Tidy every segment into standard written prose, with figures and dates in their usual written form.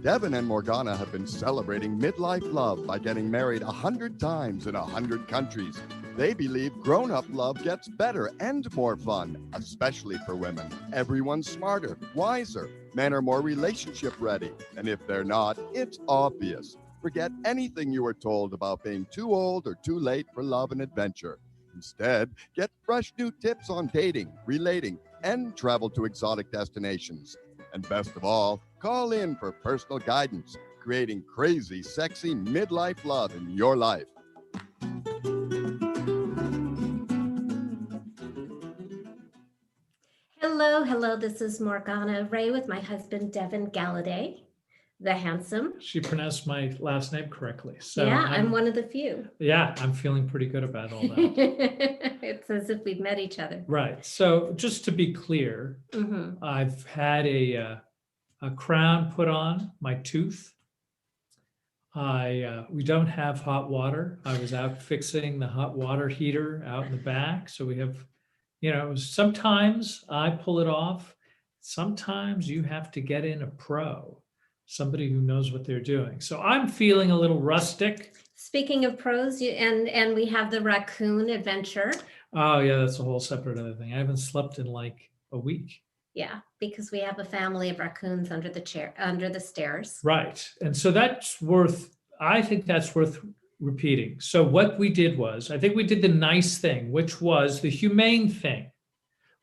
Devin and Morgana have been celebrating midlife love by getting married 100 times in 100 countries. They believe grown-up love gets better and more fun, especially for women. Everyone's smarter, wiser. Men are more relationship ready. And if they're not, it's obvious. Forget anything you were told about being too old or too late for love and adventure. Instead, get fresh new tips on dating, relating, and travel to exotic destinations. And best of all, call in for personal guidance, creating crazy, sexy midlife love in your life. Hello, this is Morgana Ray with my husband, Devin Galladay, the handsome. She pronounced my last name correctly. So yeah, I'm one of the few. Yeah, I'm feeling pretty good about all that. It's as if we've met each other. Right. So just to be clear, I've had a crown put on my tooth. We don't have hot water. I was out fixing the hot water heater out in the back. So we have, sometimes I pull it off. Sometimes you have to get in a pro, somebody who knows what they're doing. So I'm feeling a little rustic. Speaking of pros, and we have the raccoon adventure. Oh yeah, that's a whole separate other thing. I haven't slept in like a week. Yeah, because we have a family of raccoons under the stairs. Right. And so I think that's worth repeating. So what we did was, I think we did the nice thing, which was the humane thing.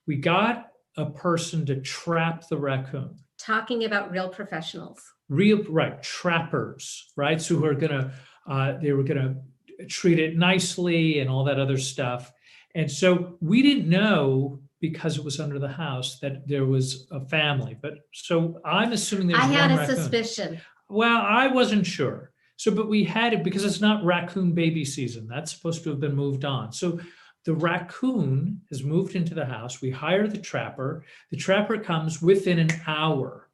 We got a person to trap the raccoon. Talking about real professionals. Right, trappers, right? So who are they were gonna treat it nicely and all that other stuff. And so we didn't know, because it was under the house, that there was a family. But so I'm assuming there's I had a raccoon. suspicion. Well, I wasn't sure. So, but we had it because it's not raccoon baby season. That's supposed to have been moved on. So the raccoon has moved into the house. We hire the trapper. The trapper comes within an hour.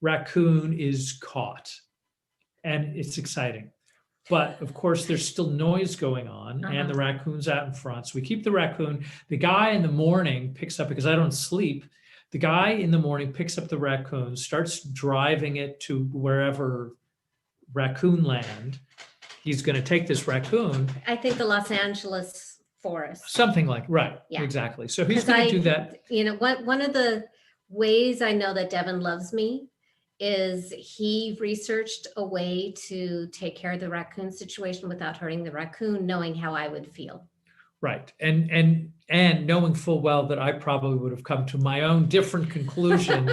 Raccoon is caught. And it's exciting. But of course, there's still noise going on, and the raccoon's out in front. So we keep the raccoon. The guy in the morning picks up, because I don't sleep, the guy in the morning picks up the raccoon, starts driving it to wherever raccoon land. He's going to take this raccoon. I think the Los Angeles forest. Something like, right, yeah. Exactly. So he's going to do that. One of the ways I know that Devin loves me is he researched a way to take care of the raccoon situation without hurting the raccoon, knowing how I would feel. Right. And knowing full well that I probably would have come to my own different conclusion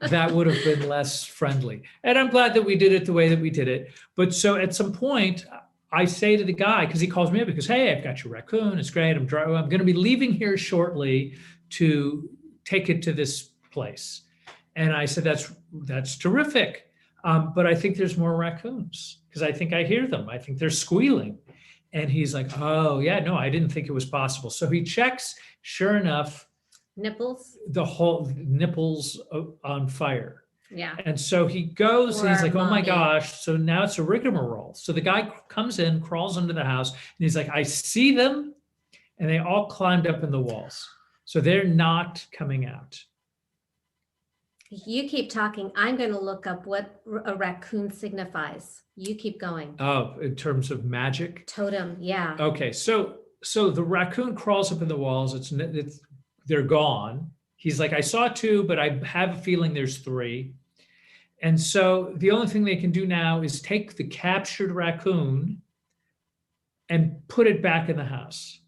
that would have been less friendly. And I'm glad that we did it the way that we did it. But so at some point, I say to the guy, because he calls me up, because, hey, I've got your raccoon. It's great. I'm going to be leaving here shortly to take it to this place. And I said, that's terrific. But I think there's more raccoons, because I think I hear them. I think they're squealing. And he's like, oh, yeah, no, I didn't think it was possible. So he checks, sure enough. Nipples? The whole nipples on fire. Yeah. And so he goes, and he's like, oh my gosh. So now it's a rigmarole. So the guy comes in, crawls under the house, and he's like, I see them. And they all climbed up in the walls. So they're not coming out. You keep talking. I'm going to look up what a raccoon signifies. You keep going. Oh, in terms of magic? Totem, yeah. Okay, so the raccoon crawls up in the walls. They're gone. He's like, I saw two, but I have a feeling there's three. And so the only thing they can do now is take the captured raccoon and put it back in the house,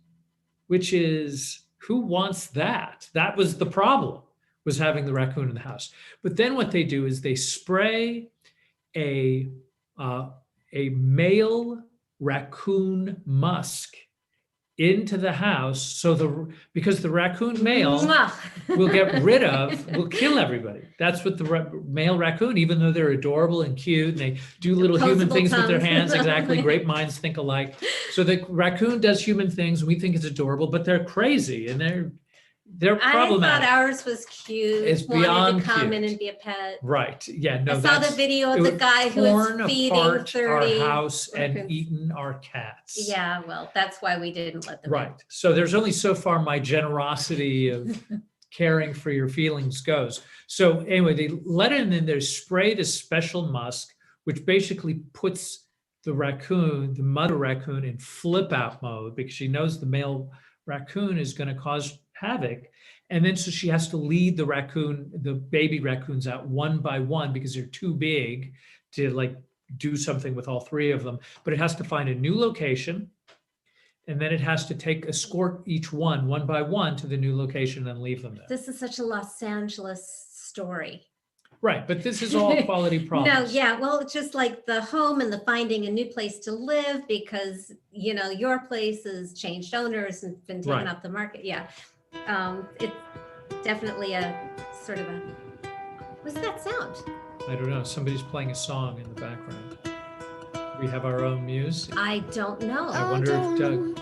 which is, who wants that? That was the problem, was having the raccoon in the house. But then what they do is they spray a male raccoon musk into the house, so because the raccoon male will kill everybody. That's what the male raccoon, even though they're adorable and cute and they do little human things with their hands, exactly, great minds think alike. So the raccoon does human things, and we think it's adorable, but they're crazy and they're problematic. I thought ours was cute. It's beyond to come cute. in and be a pet. Right. Yeah. No. I saw the video of the guy who was feeding 30 our house raccoons. and eaten our cats. Yeah. Well, that's why we didn't let them. Right. So there's only so far my generosity of caring for your feelings goes. So anyway, they let it in and they spray this special musk, which basically puts the mother raccoon in flip out mode because she knows the male raccoon is going to cause havoc. And then so she has to lead the baby raccoons out one by one because they're too big to like do something with all three of them. But it has to find a new location. And then it has to escort each one by one to the new location and leave them there. This is such a Los Angeles story. Right, but this is all quality problems. No, yeah, well, it's just like the home and the finding a new place to live because, your place has changed owners and been taken off the market. Yeah, it's definitely a sort of a, what's that sound? I don't know, somebody's playing a song in the background. We have our own muse. I don't know. I wonder if Doug,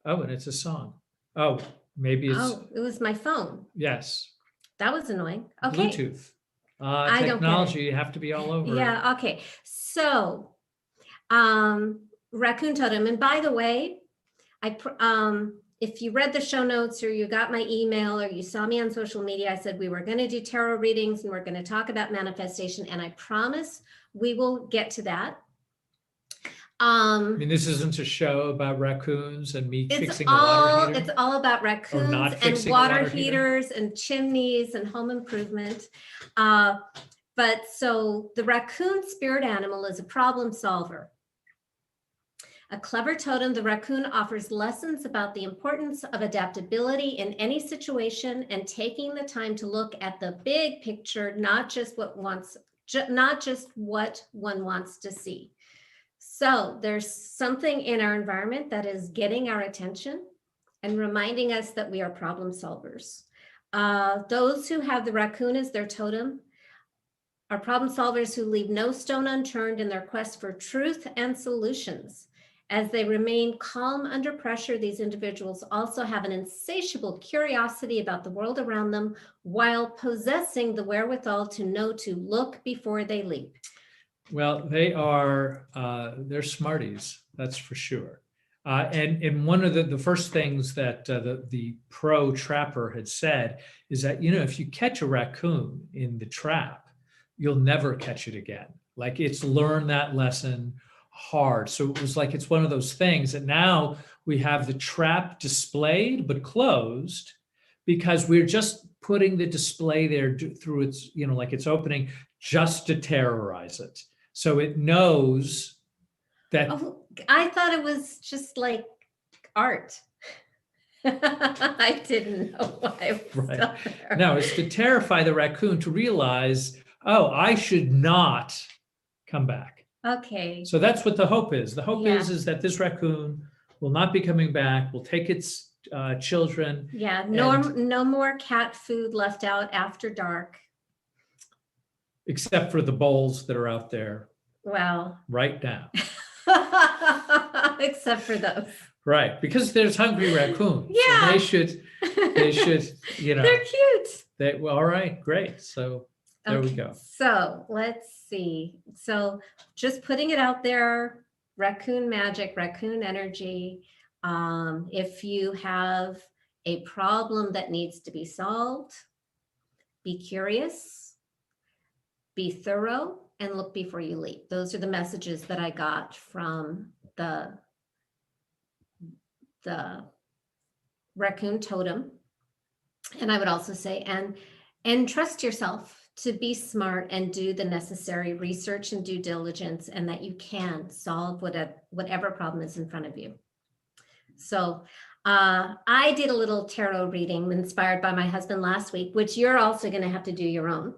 and it's a song. Oh, maybe it's. Oh, it was my phone. Yes. That was annoying. Okay. Bluetooth. Technology, you have to be all over. Yeah. Okay. So, raccoon totem. And by the way, if you read the show notes or you got my email or you saw me on social media, I said we were going to do tarot readings and we're going to talk about manifestation. And I promise we will get to that. I mean, this isn't a show about raccoons and me fixing a water heater. It's all about raccoons and water heaters and chimneys and home improvement. But so the raccoon spirit animal is a problem solver. A clever totem, the raccoon offers lessons about the importance of adaptability in any situation and taking the time to look at the big picture, not just what one wants to see. So there's something in our environment that is getting our attention and reminding us that we are problem solvers. Those who have the raccoon as their totem are problem solvers who leave no stone unturned in their quest for truth and solutions. As they remain calm under pressure, these individuals also have an insatiable curiosity about the world around them while possessing the wherewithal to know to look before they leap. Well, they're smarties, that's for sure. And one of the first things that the pro trapper had said is that, if you catch a raccoon in the trap, you'll never catch it again. Like it's learned that lesson hard. So it was like, it's one of those things that now we have the trap displayed, but closed because we're just putting the display there through its, like its opening just to terrorize it. So it knows that. Oh, I thought it was just like art. I didn't know why it was there. No, it's to terrify the raccoon to realize, I should not come back. Okay. So that's what the hope is. The hope is that this raccoon will not be coming back, will take its children. Yeah, no more cat food left out after dark. Except for the bowls that are out there. Well. Right now. Except for those. Right, because there's hungry raccoons. Yeah. So they should, They're cute. All right, great. So there we go. So let's see. So just putting it out there, raccoon magic, raccoon energy. If you have a problem that needs to be solved, be curious. Be thorough and look before you leap. Those are the messages that I got from the raccoon totem. And I would also say, and trust yourself to be smart and do the necessary research and due diligence, and that you can solve whatever problem is in front of you. So I did a little tarot reading inspired by my husband last week, which you're also going to have to do your own.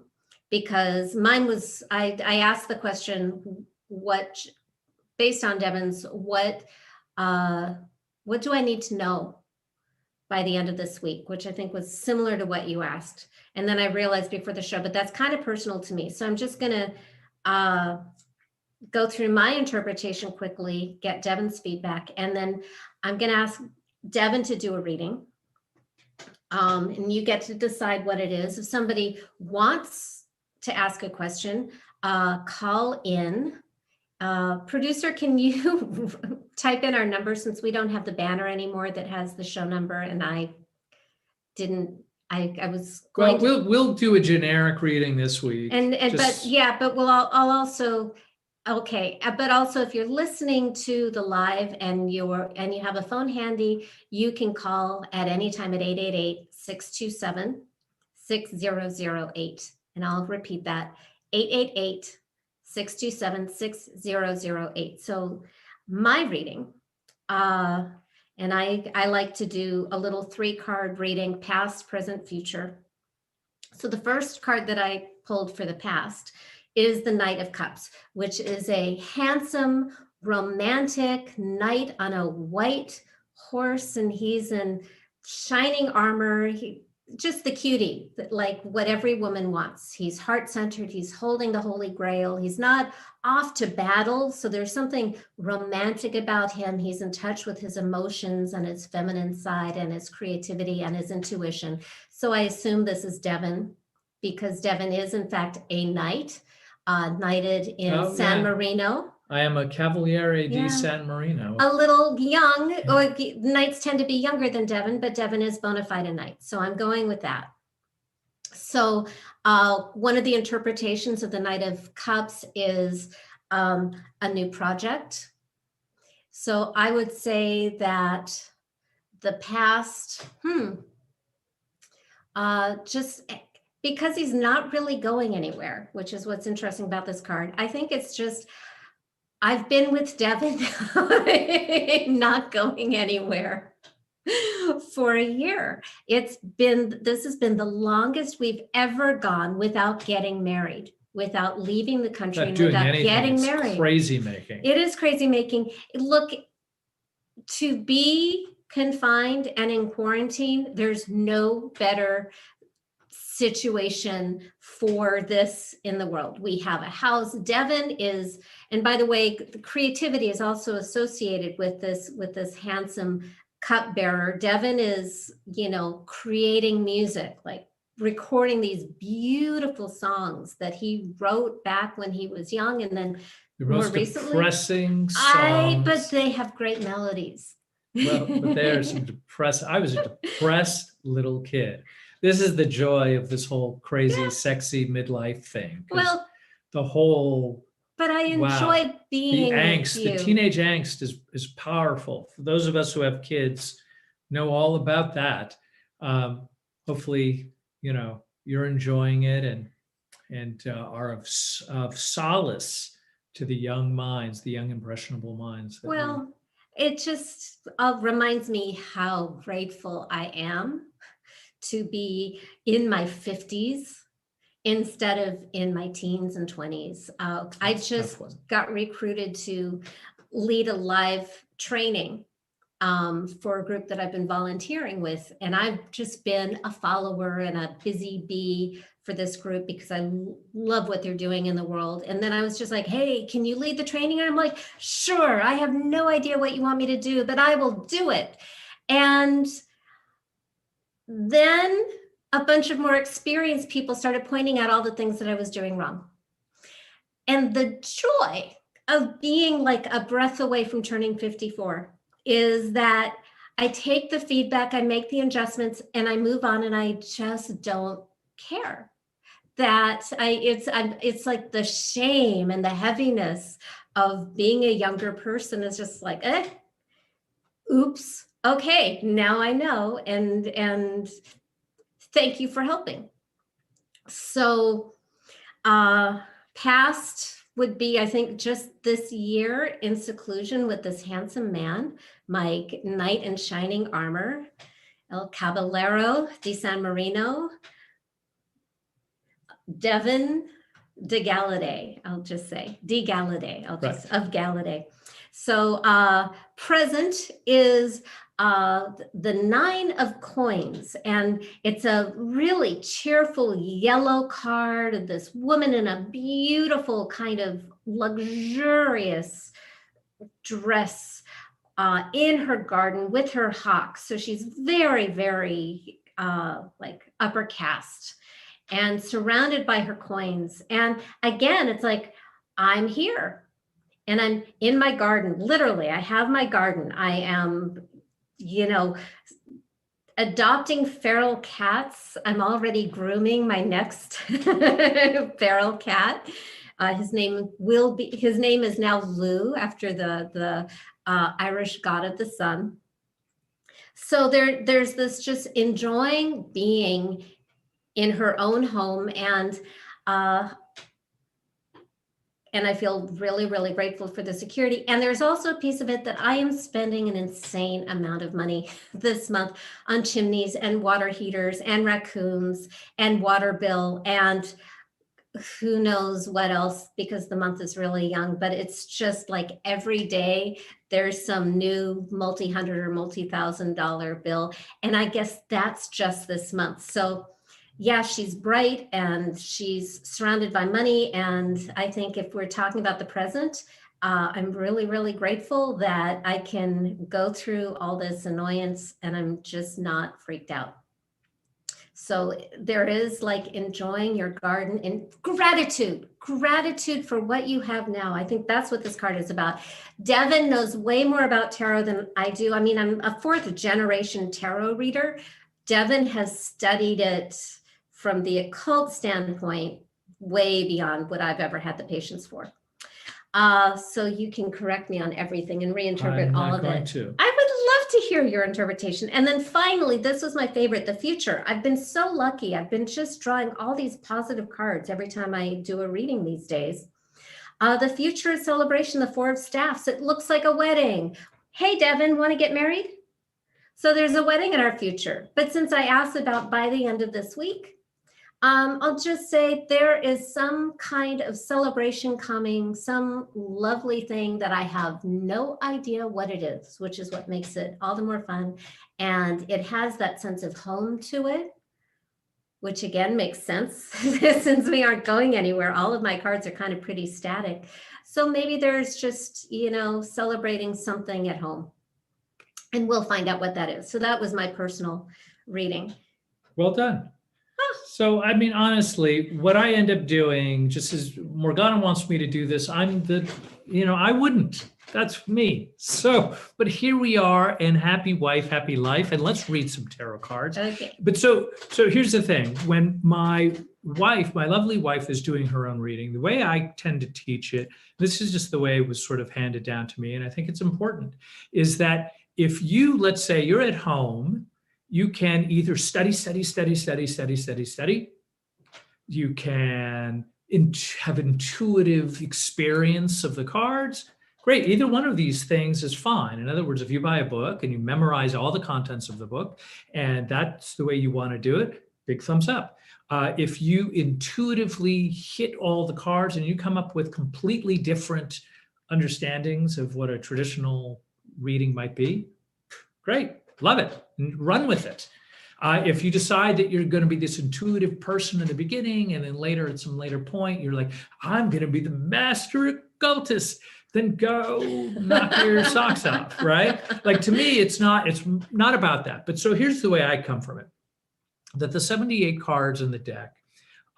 Because mine was, I asked the question, based on Devin's, what do I need to know by the end of this week, which I think was similar to what you asked. And then I realized before the show, but that's kind of personal to me. So I'm just going to go through my interpretation quickly, get Devin's feedback, and then I'm going to ask Devin to do a reading. And you get to decide what it is. If somebody wants to ask a question, call in. Producer, can you type in our number since we don't have the banner anymore that has the show number, and I didn't I was going Well, we'll do a generic reading this week. But I'll also, okay. But also if you're listening to the live and you have a phone handy, you can call at any time at 888-627-6008. And I'll repeat that, 888-627-6008. So my reading, and I like to do a little 3-card reading, past, present, future. So the first card that I pulled for the past is the Knight of Cups, which is a handsome, romantic knight on a white horse, and he's in shining armor. Just the cutie, like what every woman wants. He's heart-centered. He's holding the Holy Grail. He's not off to battle. So there's something romantic about him. He's in touch with his emotions and his feminine side and his creativity and his intuition. So I assume this is Devin, because Devin is in fact a knight, knighted in San Marino. I am a Cavaliere di San Marino. A little young. Knights tend to be younger than Devin, but Devin is bona fide a knight. So I'm going with that. So one of the interpretations of the Knight of Cups is a new project. So I would say that the past, just because he's not really going anywhere, which is what's interesting about this card. I think it's just, I've been with Devin not going anywhere for a year. This has been the longest we've ever gone without getting married, without leaving the country, and without getting married. Crazy making. It is crazy making. Look, to be confined and in quarantine, there's no better situation for this in the world. We have a house. Devin is, and by the way, the creativity is also associated with this handsome cupbearer. Devin is, creating music, like recording these beautiful songs that he wrote back when he was young, and then more recently, depressing songs. But they have great melodies. Well, but there's some I was a depressed little kid. This is the joy of this whole crazy, sexy midlife thing. Well, the whole. But I enjoy being the angst, with you. The teenage angst is powerful. For those of us who have kids, know all about that. Hopefully, you're enjoying it and are of solace to the young minds, the young impressionable minds. Well, it just reminds me how grateful I am to be in my 50s instead of in my teens and 20s. I just got recruited to lead a live training for a group that I've been volunteering with. And I've just been a follower and a busy bee for this group because I love what they're doing in the world. And then I was just like, hey, can you lead the training? And I'm like, sure, I have no idea what you want me to do, but I will do it. And then a bunch of more experienced people started pointing out all the things that I was doing wrong. And the joy of being like a breath away from turning 54 is that I take the feedback, I make the adjustments, and I move on, and I just don't care. It's like the shame and the heaviness of being a younger person is just like, oops, okay, now I know, and thank you for helping. So past would be, I think, just this year in seclusion with this handsome man, my knight in shining armor, El Caballero di San Marino, Devin de Galladay, I'll just say, of Galladay. So present is the 9 of coins, and it's a really cheerful yellow card of this woman in a beautiful kind of luxurious dress in her garden with her hawk. So she's very, very like upper caste and surrounded by her coins. And again, it's like, I'm here and I'm in my garden. Literally, I have my garden. I am, adopting feral cats. I'm already grooming my next feral cat. His name is now Lou, after the Irish god of the sun. So there's this just enjoying being in her own home, and I feel really, really grateful for the security. And there's also a piece of it that I am spending an insane amount of money this month on chimneys and water heaters and raccoons and water bill and who knows what else, because the month is really young. But it's just like every day there's some new multi-hundred or multi-thousand-dollar bill. And I guess that's just this month. So yeah, she's bright and she's surrounded by money. And I think if we're talking about the present, I'm really, really grateful that I can go through all this annoyance and I'm just not freaked out. So there is like enjoying your garden and gratitude for what you have now. I think that's what this card is about. Devin knows way more about tarot than I do. I mean, I'm a 4th generation tarot reader. Devin has studied it from the occult standpoint, way beyond what I've ever had the patience for. So you can correct me on everything and reinterpret all of it. I would love to hear your interpretation. And then finally, this was my favorite, the future. I've been so lucky. I've been just drawing all these positive cards every time I do a reading these days. The future is celebration, the 4 of staffs. It looks like a wedding. Hey, Devin, want to get married? So there's a wedding in our future. But since I asked about by the end of this week, I'll just say there is some kind of celebration coming, some lovely thing that I have no idea what it is, which is what makes it all the more fun. And it has that sense of home to it, which again makes sense since we aren't going anywhere. All of my cards are kind of pretty static. So maybe there's just, celebrating something at home. And we'll find out what that is. So that was my personal reading. Well done. So, I mean, honestly, what I end up doing, just as Morgana wants me to do this, I wouldn't. That's me. So, but here we are, and happy wife, happy life. And let's read some tarot cards. Okay. But so here's the thing. When my lovely wife is doing her own reading, the way I tend to teach it, this is just the way it was sort of handed down to me, and I think it's important, is that if you, let's say you're at home, you can either study. You can have intuitive experience of the cards. Great. Either one of these things is fine. In other words, if you buy a book and you memorize all the contents of the book, and that's the way you want to do it, big thumbs up. If you intuitively hit all the cards and you come up with completely different understandings of what a traditional reading might be, great. Love it. Run with it. If you decide that you're going to be this intuitive person in the beginning, and then later at some later point, you're like, I'm going to be the master occultist, then go knock your socks off, right? Like, to me, it's not about that. But so here's the way I come from it, that the 78 cards in the deck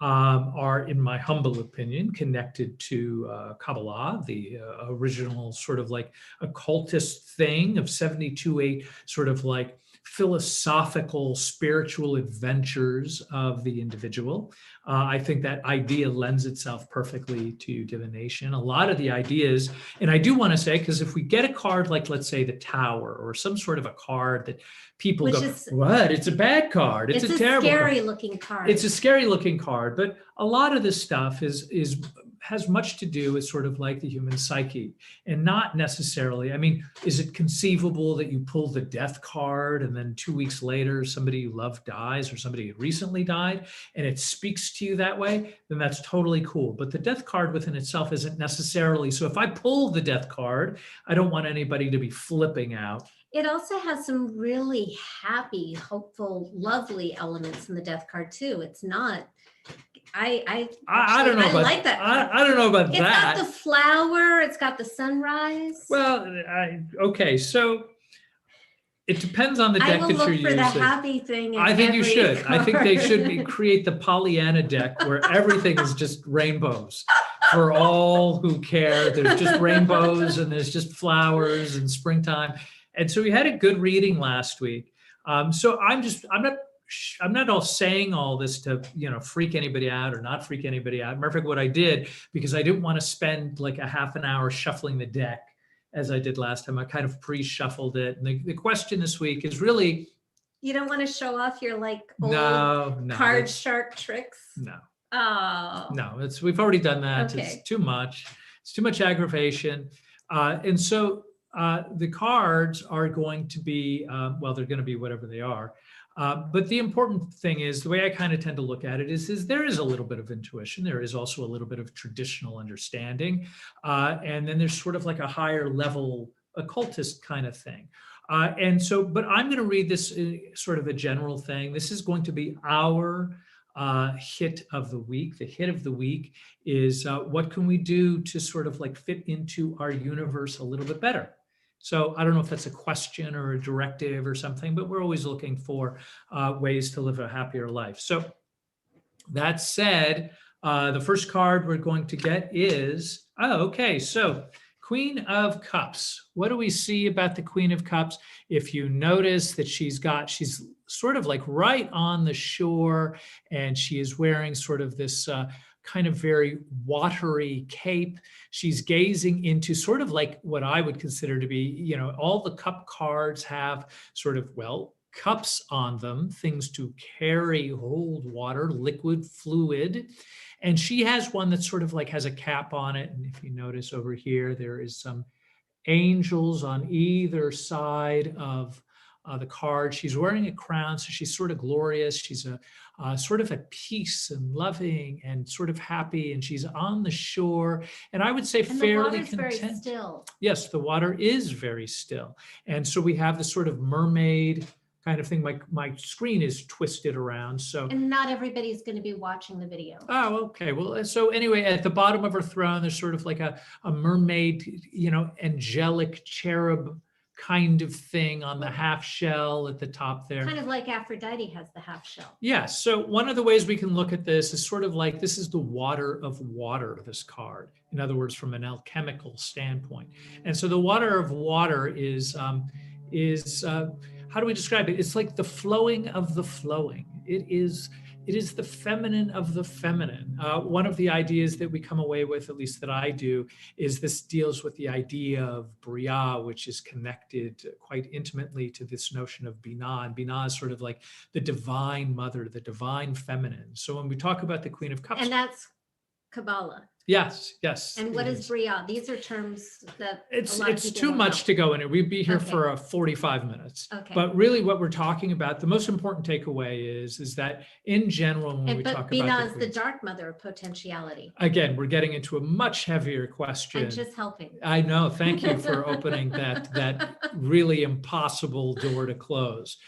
are, in my humble opinion, connected to Kabbalah, the original sort of like occultist thing of 72-8 sort of like philosophical, spiritual adventures of the individual. I think that idea lends itself perfectly to divination. A lot of the ideas, and I do want to say, because if we get a card like, let's say, the Tower, or some sort of a card that people what? It's a bad card. It's a terrible scary looking card. It's a scary looking card, but a lot of this stuff has much to do with sort of like the human psyche, and not necessarily, I mean, is it conceivable that you pull the death card and then 2 weeks later somebody you love dies, or somebody recently died, and it speaks to you that way? Then that's totally cool. But the death card within itself isn't necessarily. So if I pull the death card, I don't want anybody to be flipping out. It also has some really happy, hopeful, lovely elements in the death card too. It's not. I don't know. I like that. I don't know about that. It's got the flower. It's got the sunrise. Well, okay. So it depends on the deck that you're using. I will look for the happy thing. I think you should. I think they should create the Pollyanna deck where everything is just rainbows for all who care. There's just rainbows and there's just flowers and springtime. And so we had a good reading last week. So I'm not all saying all this to, freak anybody out or not freak anybody out. Matter of fact, what I did, because I didn't want to spend like a half an hour shuffling the deck as I did last time, I kind of pre-shuffled it. And the question this week is really, You don't want to show off your like old no, card shark tricks? no, Oh. no, we've already done that. Okay. It's too much. It's too much aggravation. And so the cards are going to be, they're going to be whatever they are. But the important thing is, the way I kind of tend to look at it is there is a little bit of intuition. There is also a little bit of traditional understanding. And then there's sort of like a higher level occultist kind of thing. But I'm going to read this sort of a general thing. This is going to be our hit of the week. The hit of the week is what can we do to sort of like fit into our universe a little bit better? So I don't know if that's a question or a directive or something, but we're always looking for ways to live a happier life. So that said, the first card we're going to get is, so Queen of Cups. What do we see about the Queen of Cups? If you notice that she's sort of like right on the shore, and she is wearing sort of this kind of very watery cape. She's gazing into sort of like what I would consider to be, all the cup cards have sort of, cups on them, things to hold water, liquid, fluid. And she has one that sort of like has a cap on it. And if you notice over here, there is some angels on either side of the card. She's wearing a crown, so she's sort of glorious. She's sort of at peace and loving and sort of happy, and she's on the shore. And I would say fairly content. Very still. Yes, the water is very still. And so we have this sort of mermaid kind of thing. My screen is twisted around. And not everybody's going to be watching the video. Oh, okay. Well, so anyway, at the bottom of her throne, there's sort of like a mermaid, angelic cherub kind of thing on the half shell at the top there. Kind of like Aphrodite has the half shell. Yes. So one of the ways we can look at this is sort of like, this is the water of water, this card. In other words, from an alchemical standpoint. And so the water of water is how do we describe it? It's like the flowing of the flowing. It is the feminine of the feminine. One of the ideas that we come away with, at least that I do, is this deals with the idea of Bria, which is connected quite intimately to this notion of Binah. And Binah is sort of like the divine mother, the divine feminine. So when we talk about the Queen of Cups. And that's Kabbalah. Yes. And what is Bria? These are terms that it's too much to go in it. We'd be here for 45 minutes. Okay. But really what we're talking about, the most important takeaway is that in general, when we talk about Binah is the dark mother of potentiality. Again, we're getting into a much heavier question. I'm just helping. I know. Thank you for opening that really impossible door to close.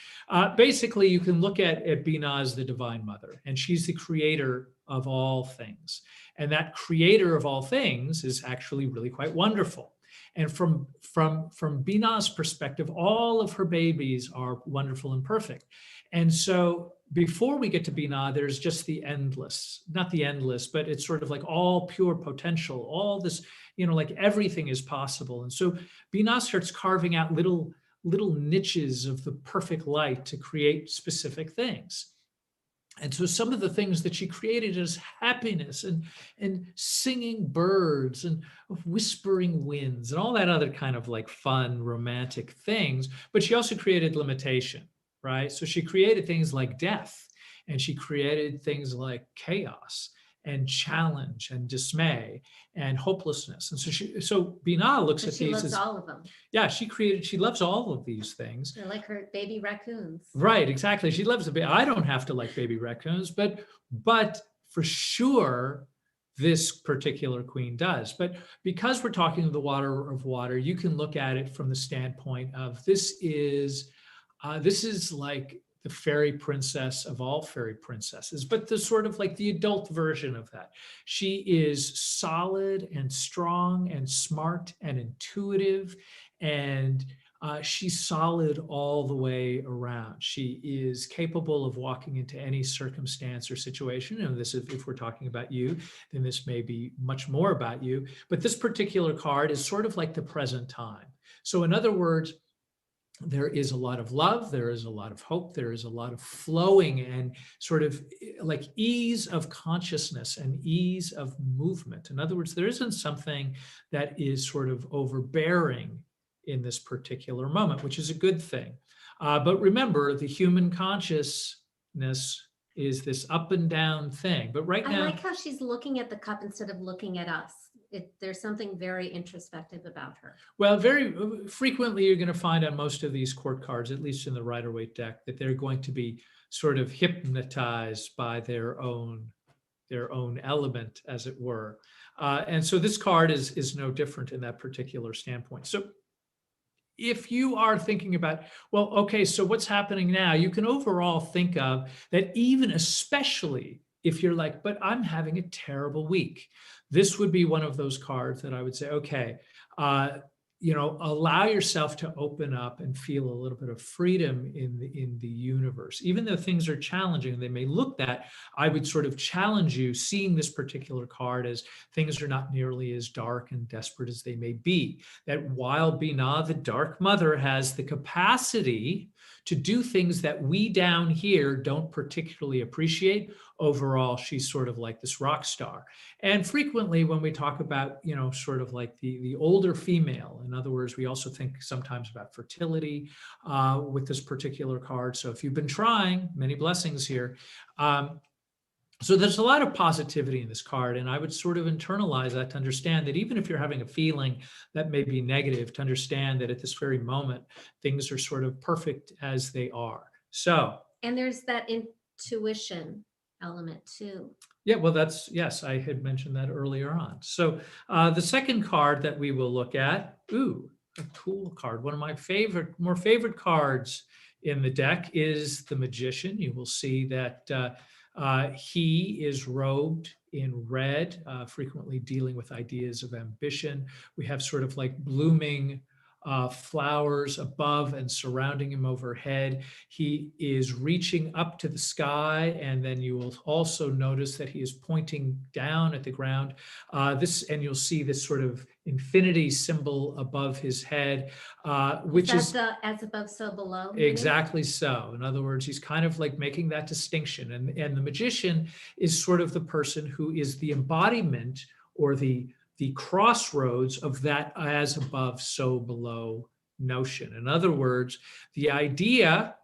Basically, you can look at Binah as the divine mother, and she's the creator of all things. And that creator of all things is actually really quite wonderful. And from Binah's perspective, all of her babies are wonderful and perfect. And so before we get to Binah, there's just the endless, not the endless, but it's sort of like all pure potential, all this, like everything is possible. And so Binah starts carving out little niches of the perfect light to create specific things. And so some of the things that she created is happiness and singing birds and whispering winds and all that other kind of like fun, romantic things. But she also created limitation, right? So she created things like death, and she created things like chaos and challenge and dismay and hopelessness. And so Binah looks at these. She loves all of them. Yeah, she loves all of these things. They're like her baby raccoons. Right, exactly. She loves I don't have to like baby raccoons, but for sure, this particular queen does. But because we're talking of the water of water, you can look at it from the standpoint of this is like the fairy princess of all fairy princesses, but the sort of like the adult version of that. She is solid and strong and smart and intuitive, and she's solid all the way around. She is capable of walking into any circumstance or situation. And this, if we're talking about you, then this may be much more about you. But this particular card is sort of like the present time. So in other words, there is a lot of love, there is a lot of hope, there is a lot of flowing and sort of like ease of consciousness and ease of movement. In other words, there isn't something that is sort of overbearing in this particular moment, which is a good thing. But remember, the human consciousness is this up and down thing. But right I now, like how she's looking at the cup instead of looking at us. There's something very introspective about her. well, very frequently you're going to find on most of these court cards, at least in the Rider-Waite deck, that they're going to be sort of hypnotized by their own element, as it were. And so this card is no different in that particular standpoint. So if you are thinking about, well, okay, so what's happening now? You can overall think of that, even especially if you're like, but I'm having a terrible week. This would be one of those cards that I would say, okay, allow yourself to open up and feel a little bit of freedom in the universe. Even though things are challenging, they may look that, I would sort of challenge you, seeing this particular card as things are not nearly as dark and desperate as they may be. That while Binah, the dark mother, has the capacity to do things that we down here don't particularly appreciate, overall, she's sort of like this rock star. And frequently when we talk about, sort of like the older female, in other words, we also think sometimes about fertility with this particular card. So if you've been trying, many blessings here. So there's a lot of positivity in this card, and I would sort of internalize that to understand that even if you're having a feeling that may be negative, to understand that at this very moment, things are sort of perfect as they are. So. And there's that intuition element too. Yeah, well, yes, I had mentioned that earlier on. So the second card that we will look at, a cool card. One of my more favorite cards in the deck is the Magician. You will see that he is robed in red, frequently dealing with ideas of ambition. We have sort of like blooming flowers above and surrounding him overhead. He is reaching up to the sky, and then you will also notice that he is pointing down at the ground. And you'll see this sort of infinity symbol above his head, which is the as above, so below. Exactly so. In other words, he's kind of like making that distinction. And the Magician is sort of the person who is the embodiment or the crossroads of that as above, so below notion. In other words, the idea,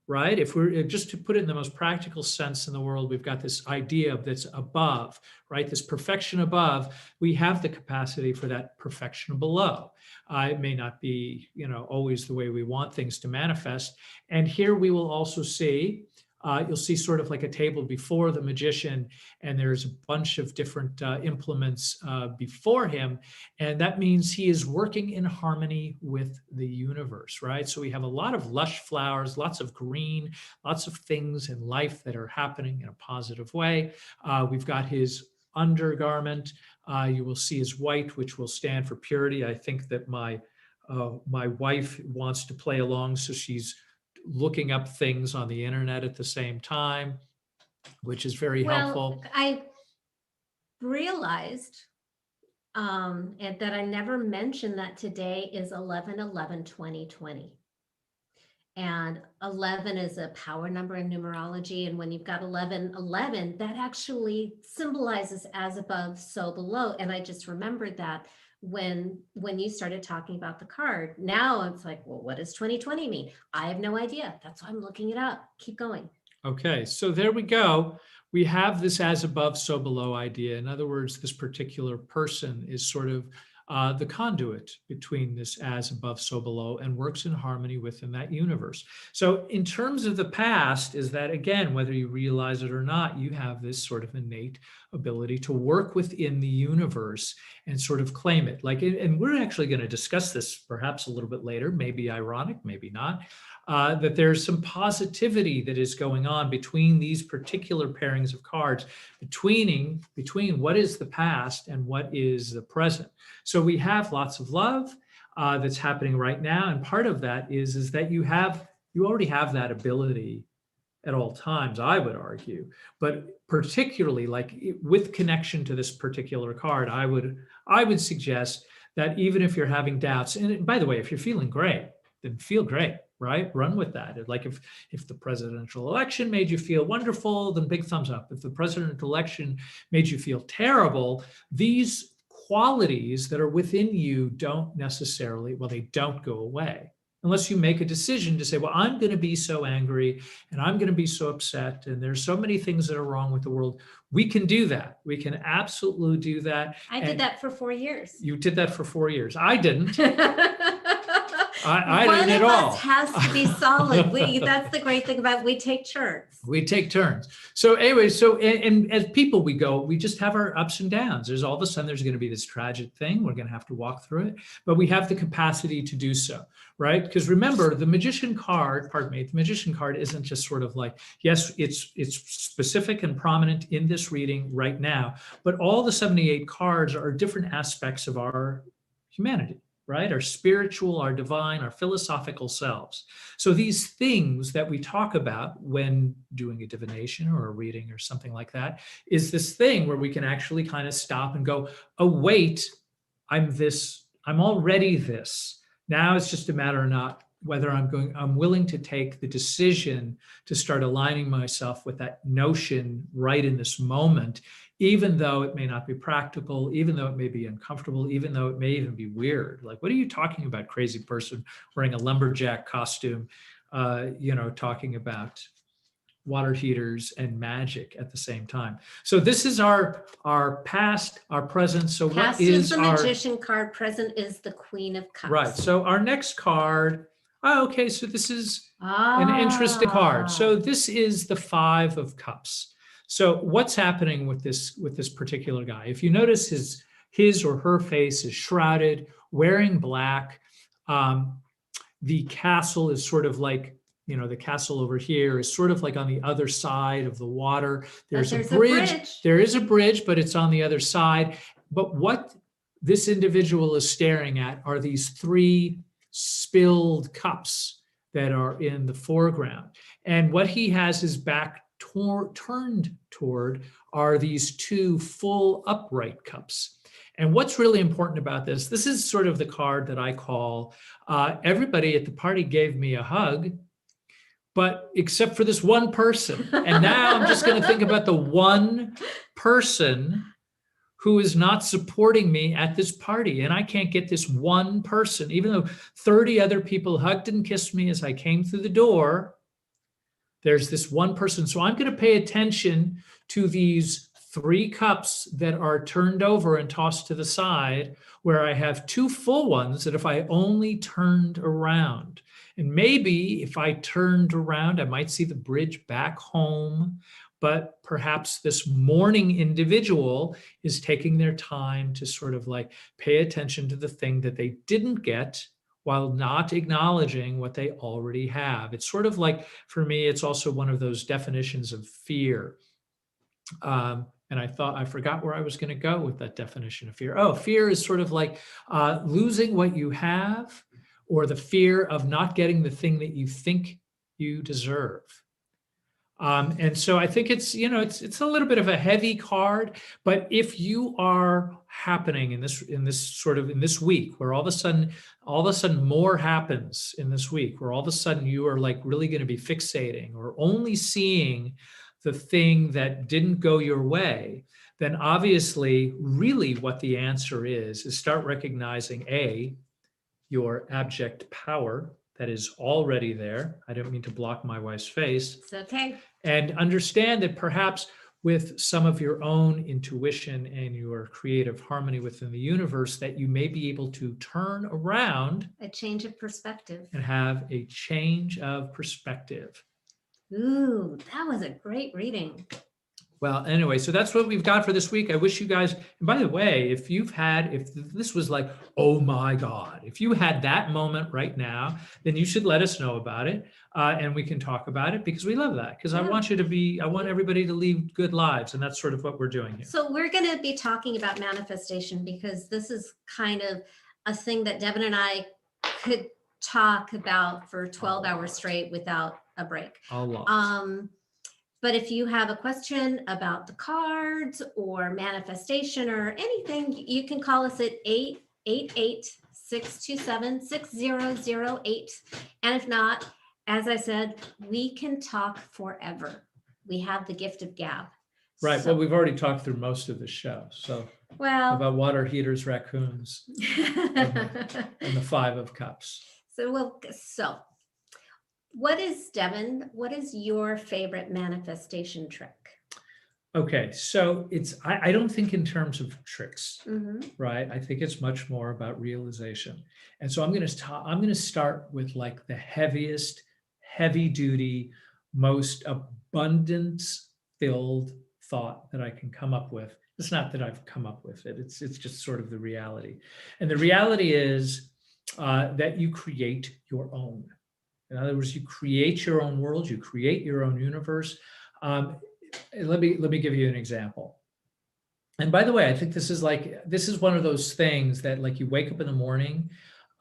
right? If we're just to put it in the most practical sense in the world, we've got this idea of that's above, right? This perfection above, we have the capacity for that perfection below. It may not be, always the way we want things to manifest. And here we will also see, you'll see sort of like a table before the Magician, and there's a bunch of different implements before him. And that means he is working in harmony with the universe, right? So we have a lot of lush flowers, lots of green, lots of things in life that are happening in a positive way. We've got his undergarment. You will see his white, which will stand for purity. I think that my wife wants to play along, so she's looking up things on the internet at the same time, which is very helpful. I realized and that I never mentioned that today is 11/11/2020. And 11 is a power number in numerology. And when you've got 11/11, that actually symbolizes as above, so below. And I just remembered that when you started talking about the card. Now it's like, well, what does 2020 mean? I have no idea. That's why I'm looking it up. Keep going. Okay, so there we go. We have this as above, so below idea. In other words, this particular person is sort of the conduit between this as above, so below, and works in harmony within that universe. So in terms of the past, is that, again, whether you realize it or not, you have this sort of innate ability to work within the universe and sort of claim it. And we're actually going to discuss this perhaps a little bit later, maybe ironic, maybe not, that there's some positivity that is going on between these particular pairings of cards, between what is the past and what is the present. So we have lots of love that's happening right now. And part of that is that you already have that ability at all times, I would argue, but particularly with connection to this particular card, I would suggest that even if you're having doubts, and by the way, if you're feeling great, then feel great, right? Run with that. Like if the presidential election made you feel wonderful, then big thumbs up. If the presidential election made you feel terrible, these qualities that are within you don't necessarily, well, they don't go away unless you make a decision to say, well, I'm going to be so angry and I'm going to be so upset. And there's so many things that are wrong with the world. We can do that. We can absolutely do that. I did that for 4 years. You did that for 4 years. I didn't. I One didn't at of all. us has to be solid. That's the great thing about we take turns. We take turns. So anyway, and as people, we just have our ups and downs. There's all of a sudden there's going to be this tragic thing. We're going to have to walk through it, but we have the capacity to do so, right? Because remember, the magician card isn't just sort of like, yes, it's specific and prominent in this reading right now, but all the 78 cards are different aspects of our humanity. Right? Our spiritual, our divine, our philosophical selves. So these things that we talk about when doing a divination or a reading or something like that is this thing where we can actually kind of stop and go, oh, wait, I'm already this. Now it's just a matter of not whether I'm willing to take the decision to start aligning myself with that notion right in this moment, even though it may not be practical, even though it may be uncomfortable, even though it may even be weird. Like, what are you talking about, crazy person wearing a lumberjack costume, talking about water heaters and magic at the same time? So this is our past, our present. So past what is the magician card, present is the Queen of Cups. Right. So our next card, okay, so this is an interesting card. So this is the 5 of Cups. So what's happening with this particular guy? If you notice, his or her face is shrouded, wearing black. The castle is sort of like, the castle over here is sort of like on the other side of the water. There's a bridge. There is a bridge, but it's on the other side. But what this individual is staring at are these 3 spilled cups that are in the foreground. And what he has his back turned toward are these 2 full upright cups. And what's really important about this is sort of the card that I call, everybody at the party gave me a hug, but except for this one person. And now I'm just going to think about the one person who is not supporting me at this party. And I can't get this one person, even though 30 other people hugged and kissed me as I came through the door. There's this one person. So I'm going to pay attention to these 3 cups that are turned over and tossed to the side, where I have 2 full ones that if I only turned around, and maybe if I turned around, I might see the bridge back home. But perhaps this mourning individual is taking their time to sort of like pay attention to the thing that they didn't get while not acknowledging what they already have. It's sort of like, for me, it's also one of those definitions of fear. And I forgot where I was going to go with that definition of fear. Oh, fear is sort of like losing what you have, or the fear of not getting the thing that you think you deserve. And so I think it's a little bit of a heavy card, but if you are happening in this week, where all of a sudden more happens in this week, where all of a sudden you are like really going to be fixating or only seeing the thing that didn't go your way, then obviously really what the answer is start recognizing your abject power that is already there. I don't mean to block my wife's face. It's okay. And understand that perhaps with some of your own intuition and your creative harmony within the universe, that you may be able to turn around. A change of perspective. And have a change of perspective. Ooh, that was a great reading. Well, anyway, so that's what we've got for this week. I wish you guys, and by the way, if this was like, oh my God, if you had that moment right now, then you should let us know about it. And we can talk about it, because we love that. Because I want everybody to lead good lives. And that's sort of what we're doing here. So we're going to be talking about manifestation, because this is kind of a thing that Devin and I could talk about for 12 hours straight without a break. A lot. But if you have a question about the cards or manifestation or anything, you can call us at 627-6008. And if not, as I said, we can talk forever. We have the gift of gab. Right. So, Well, we've already talked through most of the show. So well, about water heaters, raccoons, and the 5 of cups. so what is, Devin, what is your favorite manifestation trick? Okay. So I don't think in terms of tricks, Mhm. right? I think it's much more about realization. And so I'm going to start with like the heavy duty, most abundance filled thought that I can come up with. It's not that I've come up with it. It's just sort of the reality. And the reality is that you create your own. In other words, you create your own world, you create your own universe. Let me give you an example. And by the way, I think this is one of those things that like you wake up in the morning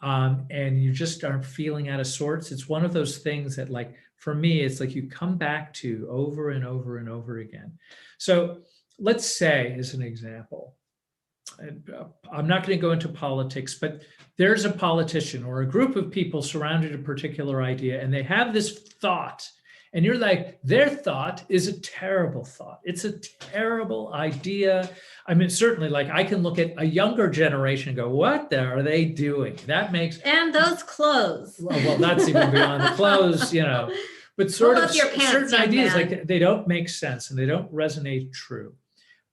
and you just are feeling out of sorts. It's one of those things that like, for me, it's like you come back to over and over and over again. So let's say, as an example, I'm not going to go into politics, but there's a politician or a group of people surrounded a particular idea, and they have this thought, and you're like, their thought is a terrible thought. It's a terrible idea. I mean, certainly, like I can look at a younger generation and go, what are they doing? That makes... And those clothes. Well, that's even beyond the clothes, but sort of certain ideas, like they don't make sense and they don't resonate true.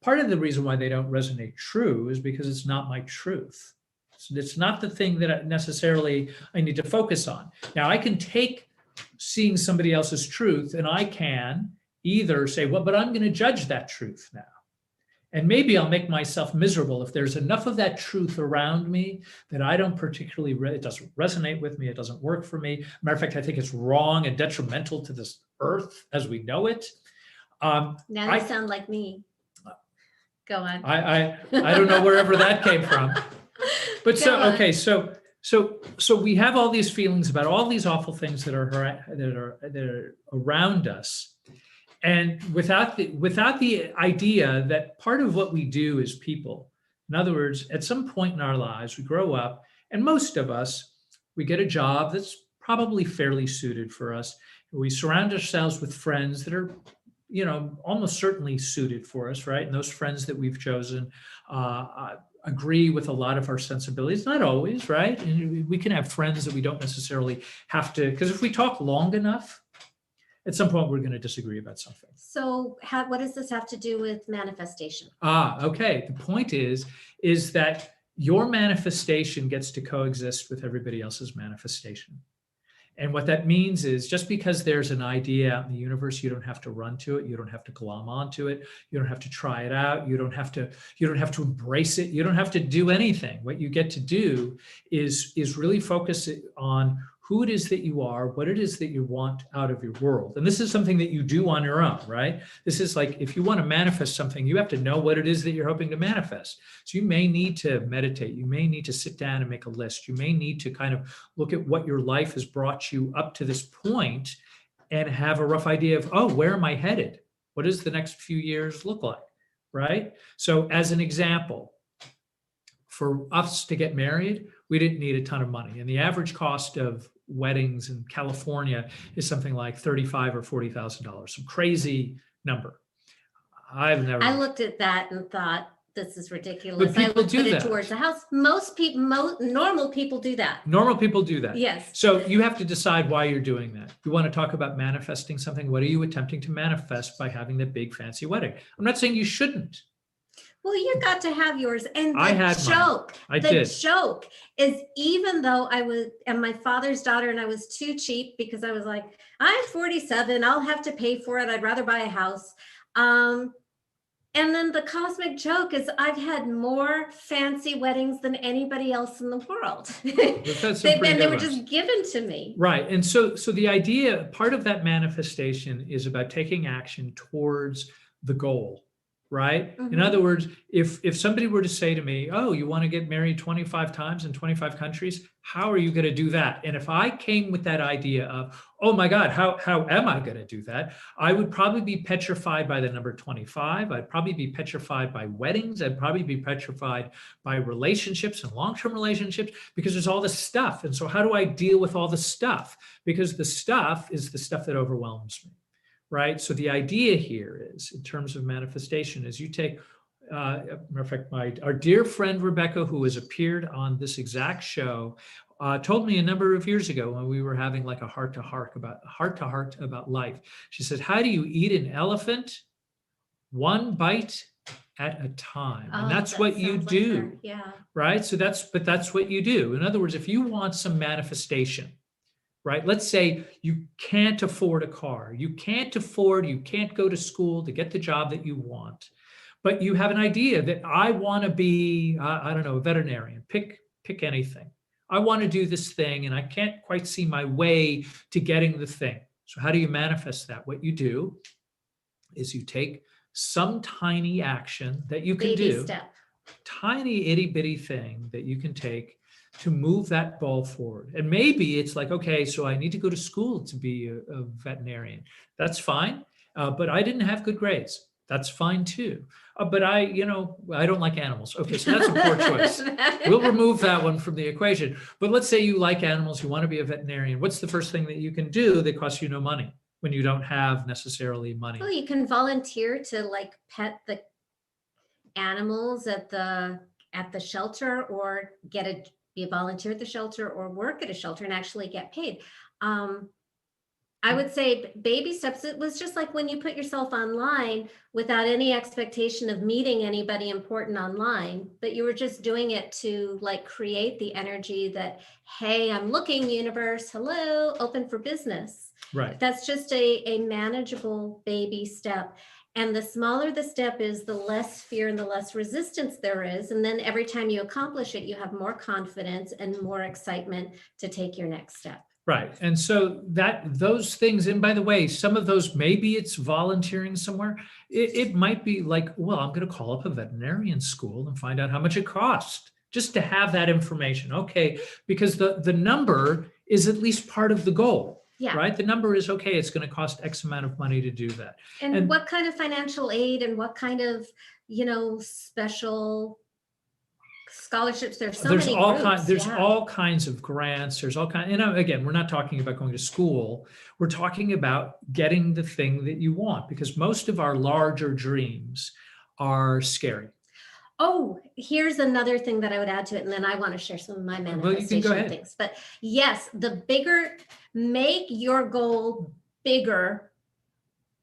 Part of the reason why they don't resonate true is because it's not my truth. It's not the thing that I need to focus on. Now, I can take seeing somebody else's truth and I can either say, well, but I'm going to judge that truth now. And maybe I'll make myself miserable if there's enough of that truth around me that I don't particularly, it doesn't resonate with me, it doesn't work for me. Matter of fact, I think it's wrong and detrimental to this earth as we know it. Now you sound like me. Go on. I don't know wherever that came from. But so we have all these feelings about all these awful things that are around us. And without the idea that part of what we do is people. In other words, at some point in our lives, we grow up, and most of us, we get a job that's probably fairly suited for us. We surround ourselves with friends that are, almost certainly suited for us, right? And those friends that we've chosen agree with a lot of our sensibilities. Not always, right? And we can have friends that we don't necessarily have to, because if we talk long enough, at some point we're going to disagree about something. So what does this have to do with manifestation? Okay. The point is that your manifestation gets to coexist with everybody else's manifestation. And what that means is just because there's an idea out in the universe, you don't have to run to it. You don't have to glom onto it. You don't have to try it out. You don't have to embrace it. You don't have to do anything. What you get to do is really focus on who it is that you are, what it is that you want out of your world. And this is something that you do on your own, right? This is like, if you want to manifest something, you have to know what it is that you're hoping to manifest. So you may need to meditate. You may need to sit down and make a list. You may need to kind of look at what your life has brought you up to this point and have a rough idea of, oh, where am I headed? What does the next few years look like, right? So as an example, for us to get married, we didn't need a ton of money. And the average cost of weddings in California is something like $35,000 or $40,000, some crazy number. I looked at that and thought, this is ridiculous. But people do that. Towards the house. Most people, normal people do that. Normal people do that. Yes. So you have to decide why you're doing that. You want to talk about manifesting something. What are you attempting to manifest by having that big fancy wedding? I'm not saying you shouldn't. Well, you got to have yours. And the joke is, even though am my father's daughter and I was too cheap because I was like, I'm 47, I'll have to pay for it. I'd rather buy a house. And then the cosmic joke is I've had more fancy weddings than anybody else in the world. They were just given to me. Right. And so the idea, part of that manifestation is about taking action towards the goal. right? In Mhm. other words, if somebody were to say to me, oh, you want to get married 25 times in 25 countries, how are you going to do that? And if I came with that idea of, oh my God, how am I going to do that? I would probably be petrified by the number 25. I'd probably be petrified by weddings. I'd probably be petrified by relationships and long-term relationships, because there's all this stuff. And so how do I deal with all the stuff? Because the stuff is the stuff that overwhelms me. Right. So the idea here is, in terms of manifestation, is you take, matter of fact, our dear friend Rebecca, who has appeared on this exact show, told me a number of years ago when we were having like a heart to heart about life. She said, "How do you eat an elephant? One bite at a time." And Oh, that's that what you sounds like do. her. Yeah. Right. So that's what you do. In other words, if you want some manifestation, right? Let's say you can't afford a car. You can't go to school to get the job that you want, but you have an idea that I want to be, I don't know, a veterinarian, pick anything. I want to do this thing and I can't quite see my way to getting the thing. So how do you manifest that? What you do is you take some tiny action that you can Baby do, step. tiny itty bitty thing that you can take to move that ball forward. And maybe it's like, okay, so I need to go to school to be a veterinarian. That's fine. But I didn't have good grades. That's fine too. But I don't like animals. Okay, so that's a poor choice. We'll remove that one from the equation. But let's say you like animals, you want to be a veterinarian. What's the first thing that you can do that costs you no money when you don't have necessarily money? Well, you can volunteer to like pet the animals at the shelter, or be a volunteer at the shelter, or work at a shelter and actually get paid. I would say baby steps. It was just like when you put yourself online without any expectation of meeting anybody important online, but you were just doing it to like create the energy that, hey, I'm looking, universe, hello, open for business. Right. That's just a manageable baby step. And the smaller the step is, the less fear and the less resistance there is. And then every time you accomplish it, you have more confidence and more excitement to take your next step. Right. And so those things, and by the way, some of those, maybe it's volunteering somewhere. It might be like, well, I'm going to call up a veterinarian school and find out how much it costs just to have that information. Okay. Because the number is at least part of the goal. Yeah. Right. The number is, okay, it's going to cost X amount of money to do that. And what kind of financial aid and what kind of, special scholarships? There's many groups. There's all kinds of grants. There's all kinds. Again, we're not talking about going to school. We're talking about getting the thing that you want, because most of our larger dreams are scary. Oh, here's another thing that I would add to it, and then I want to share some of my manifestation things. But yes, make your goal bigger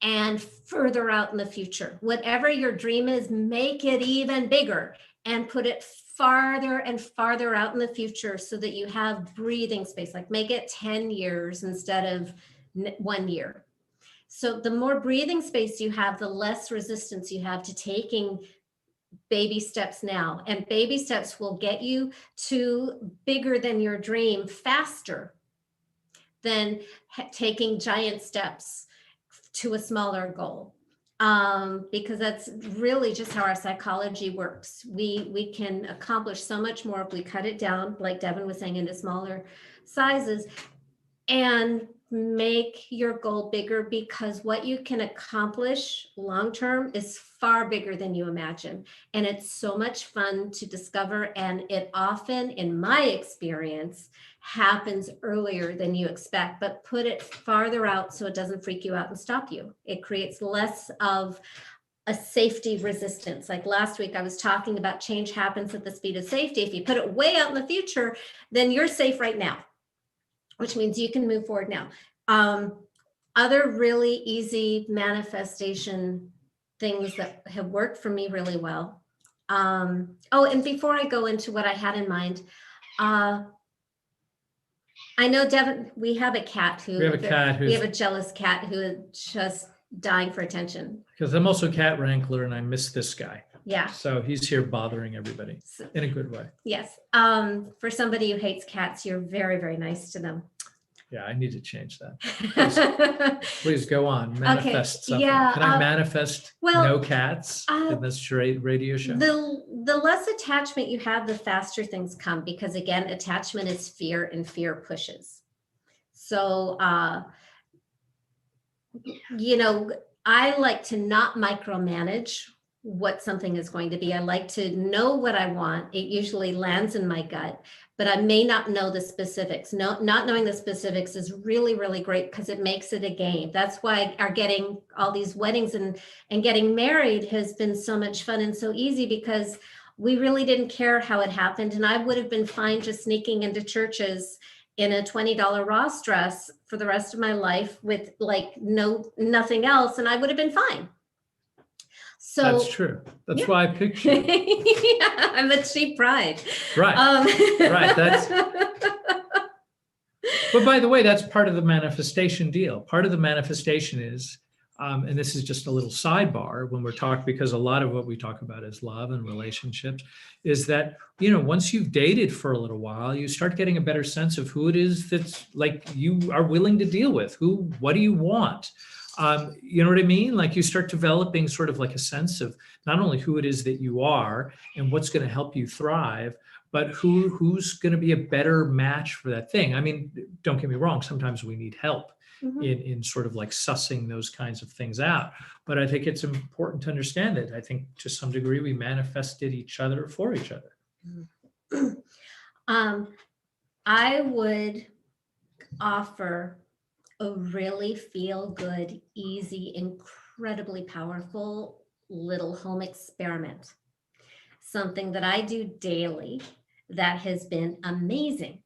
and further out in the future. Whatever your dream is, make it even bigger and put it farther and farther out in the future so that you have breathing space. Like make it 10 years instead of 1 year. So the more breathing space you have, the less resistance you have to taking baby steps now. And baby steps will get you to bigger than your dream faster than taking giant steps to a smaller goal. Because that's really just how our psychology works. We can accomplish so much more if we cut it down, like Devin was saying, into smaller sizes, and make your goal bigger, because what you can accomplish long-term is far bigger than you imagine. And it's so much fun to discover. And it often, in my experience, happens earlier than you expect, but put it farther out so it doesn't freak you out and stop you. It creates less of a safety resistance. Like last week, I was talking about change happens at the speed of safety. If you put it way out in the future, then you're safe right now, which means you can move forward now. Other really easy manifestation things that have worked for me really well. And before I go into what I had in mind, I know, Devin, we have a jealous cat who is just dying for attention. Because I'm also a cat wrangler and I miss this guy. Yeah. So he's here bothering everybody in a good way. Yes. For somebody who hates cats, you're very, very nice to them. Yeah, I need to change that. Please go on. Manifest something. yeah, Can I manifest well, no cats in this radio show? The less attachment you have, the faster things come, because again, attachment is fear and fear pushes. So, I like to not micromanage what something is going to be. I like to know what I want. It usually lands in my gut, but I may not know the specifics. Not knowing the specifics is really, really great because it makes it a game. That's why our getting all these weddings and getting married has been so much fun and so easy, because we really didn't care how it happened. And I would have been fine just sneaking into churches in a $20 Ross dress for the rest of my life with like nothing else. And I would have been fine. So that's true. That's why I picked you. Yeah, I'm a cheap bride. Right. Right. But by the way, that's part of the manifestation deal. Part of the manifestation is, and this is just a little sidebar when we're talking, because a lot of what we talk about is love and relationships, is that, once you've dated for a little while, you start getting a better sense of who it is that's like you are willing to deal with. What do you want? You know what I mean? Like you start developing sort of like a sense of not only who it is that you are and what's going to help you thrive, but who's going to be a better match for that thing. I mean, don't get me wrong. Sometimes we need help in sort of like sussing those kinds of things out. But I think it's important to understand that I think to some degree we manifested each other for each other. I would offer a really feel good, easy, incredibly powerful little home experiment. Something that I do daily that has been amazing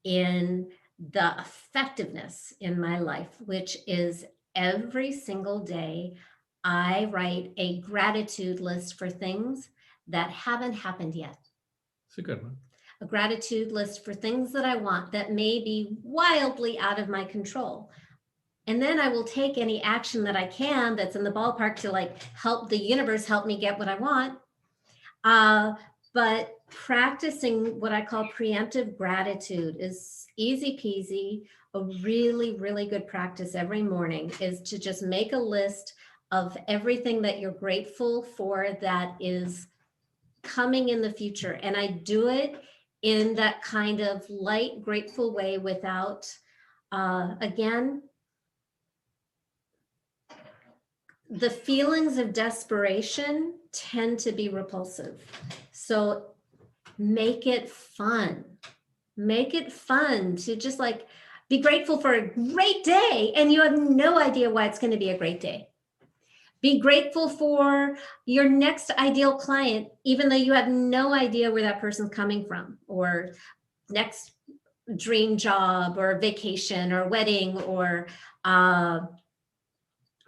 in the effectiveness in my life, which is every single day, I write a gratitude list for things that haven't happened yet. It's a good one. A gratitude list for things that I want that may be wildly out of my control. And then I will take any action that I can that's in the ballpark to like help the universe help me get what I want. But practicing what I call preemptive gratitude is easy peasy. A really, really good practice every morning is to just make a list of everything that you're grateful for that is coming in the future. And I do it in that kind of light, grateful way without, again, the feelings of desperation tend to be repulsive. So make it fun. Make it fun to just like be grateful for a great day and you have no idea why it's going to be a great day. Be grateful for your next ideal client, even though you have no idea where that person's coming from, or next dream job or vacation or wedding or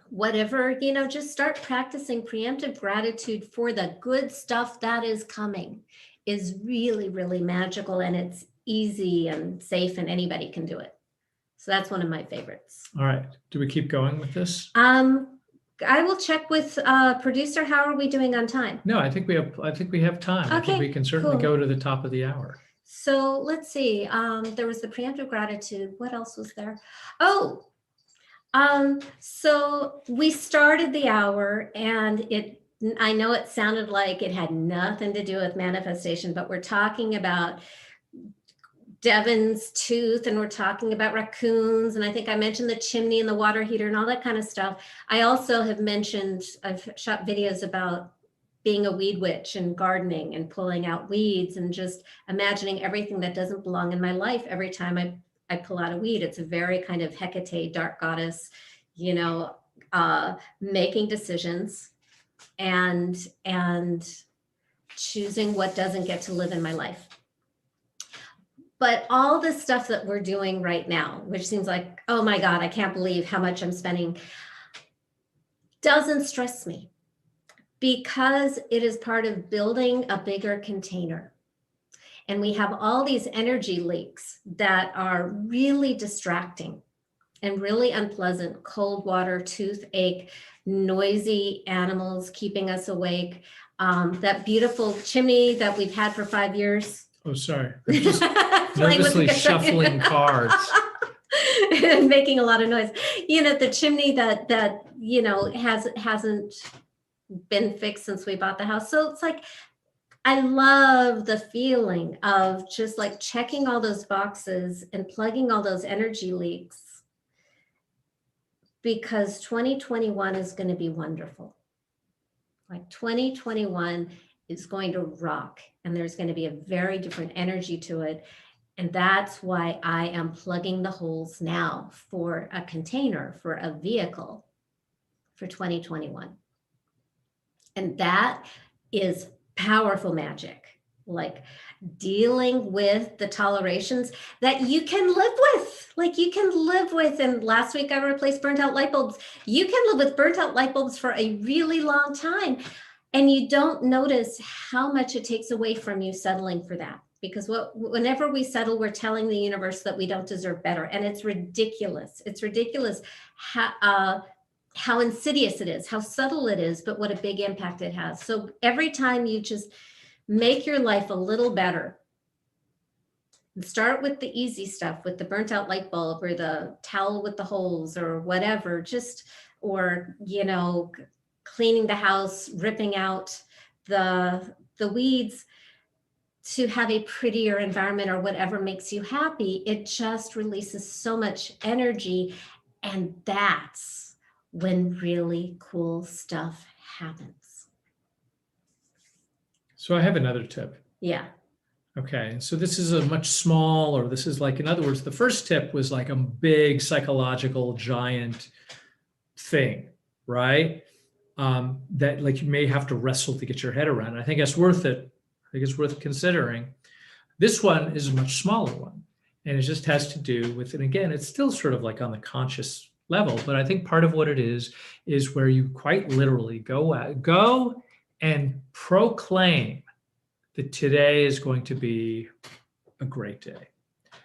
whatever, just start practicing preemptive gratitude for the good stuff that is coming is really, really magical, and it's easy and safe and anybody can do it. So that's one of my favorites. All right. Do we keep going with this? I will check with producer. How are we doing on time? No, I think we have time. Okay, I think we can certainly cool. go to the top of the hour. So let's see. There was the preemptive gratitude. What else was there? So we started the hour and I know it sounded like it had nothing to do with manifestation, but we're talking about Devin's tooth and we're talking about raccoons. And I think I mentioned the chimney and the water heater and all that kind of stuff. I also have mentioned, I've shot videos about being a weed witch and gardening and pulling out weeds and just imagining everything that doesn't belong in my life every time I pull out a weed. It's a very kind of Hecate, dark goddess, making decisions and choosing what doesn't get to live in my life. But all the stuff that we're doing right now, which seems like, oh my God, I can't believe how much I'm spending, doesn't stress me because it is part of building a bigger container. And we have all these energy leaks that are really distracting and really unpleasant. Cold water, toothache, noisy animals keeping us awake. That beautiful chimney that we've had for 5 years. Oh, sorry. I'm just nervously shuffling cards. and making a lot of noise. The chimney that hasn't been fixed since we bought the house. So it's like, I love the feeling of just like checking all those boxes and plugging all those energy leaks, because 2021 is going to be wonderful. Like 2021 is going to rock, and there's going to be a very different energy to it. And that's why I am plugging the holes now for a container, for a vehicle for 2021. And that is powerful magic, like dealing with the tolerations that you can live with, And last week I replaced burnt out light bulbs. You can live with burnt out light bulbs for a really long time, and you don't notice how much it takes away from you settling for that. Because whenever we settle, we're telling the universe that we don't deserve better. And it's ridiculous. It's ridiculous how insidious it is, how subtle it is, but what a big impact it has. So every time you just make your life a little better, and start with the easy stuff, with the burnt out light bulb or the towel with the holes or whatever, or cleaning the house, ripping out the weeds, to have a prettier environment or whatever makes you happy. It just releases so much energy. And that's when really cool stuff happens. So I have another tip. Yeah. Okay. So this is this is like, in other words, the first tip was like a big psychological giant thing, right? That like you may have to wrestle to get your head around. I think it's worth it. I think it's worth considering. This one is a much smaller one, and it just has to do with, and again, it's still sort of like on the conscious level, but I think part of what it is where you quite literally go and proclaim that today is going to be a great day.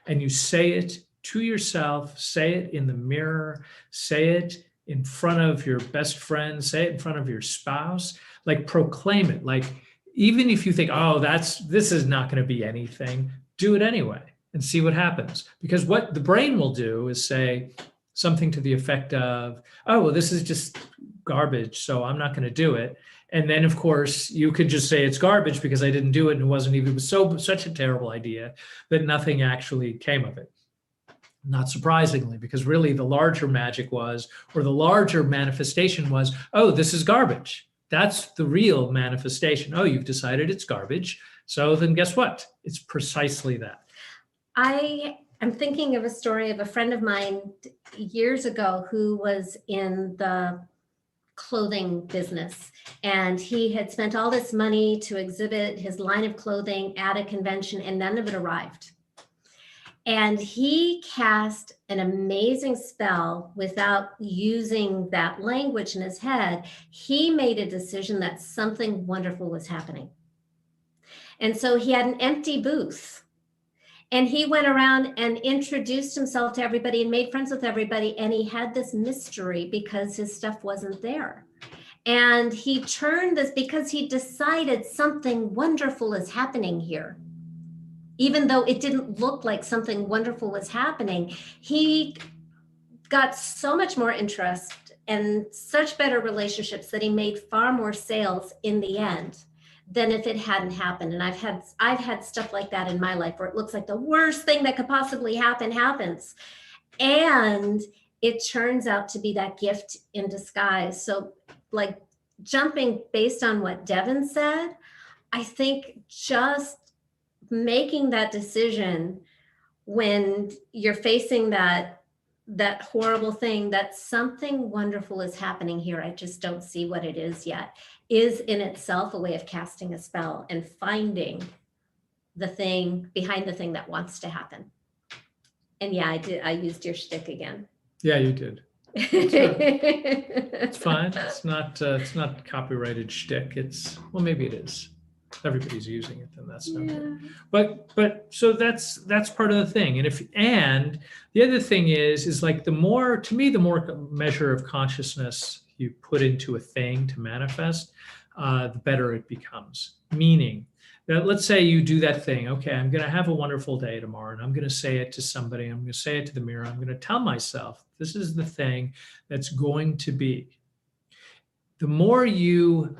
And you say it to yourself, say it in the mirror, say it in front of your best friend, say it in front of your spouse, like proclaim it. Like, even if you think, oh, this is not going to be anything, do it anyway and see what happens. Because what the brain will do is say something to the effect of, oh, well, this is just garbage, so I'm not going to do it. And then, of course, you could just say it's garbage because I didn't do it, and it was such a terrible idea that nothing actually came of it. Not surprisingly, because really the larger magic was, or the larger manifestation was, oh, this is garbage. That's the real manifestation. Oh, you've decided it's garbage. So then guess what? It's precisely that. I'm thinking of a story of a friend of mine years ago who was in the clothing business, and he had spent all this money to exhibit his line of clothing at a convention, and none of it arrived. And he cast an amazing spell without using that language in his head. He made a decision that something wonderful was happening. And so he had an empty booth. And he went around and introduced himself to everybody and made friends with everybody. And he had this mystery because his stuff wasn't there. And he turned this because he decided something wonderful is happening here. Even though it didn't look like something wonderful was happening, he got so much more interest and such better relationships that he made far more sales in the end than if it hadn't happened. And I've had stuff like that in my life where it looks like the worst thing that could possibly happen happens. And it turns out to be that gift in disguise. So like jumping based on what Devin said, I think just making that decision when you're facing that horrible thing, that something wonderful is happening here, I just don't see what it is yet, is in itself a way of casting a spell and finding the thing behind the thing that wants to happen. And yeah, I used your shtick again. Yeah, you did. It's fine. It's not copyrighted shtick. Well, maybe it is. Everybody's using it, then that's no good. But so that's part of the thing. And the other thing is like the more measure of consciousness you put into a thing to manifest, the better it becomes. Meaning let's say you do that thing. Okay, I'm going to have a wonderful day tomorrow, and I'm going to say it to somebody. I'm going to say it to the mirror. I'm going to tell myself, this is the thing that's going to be. The more you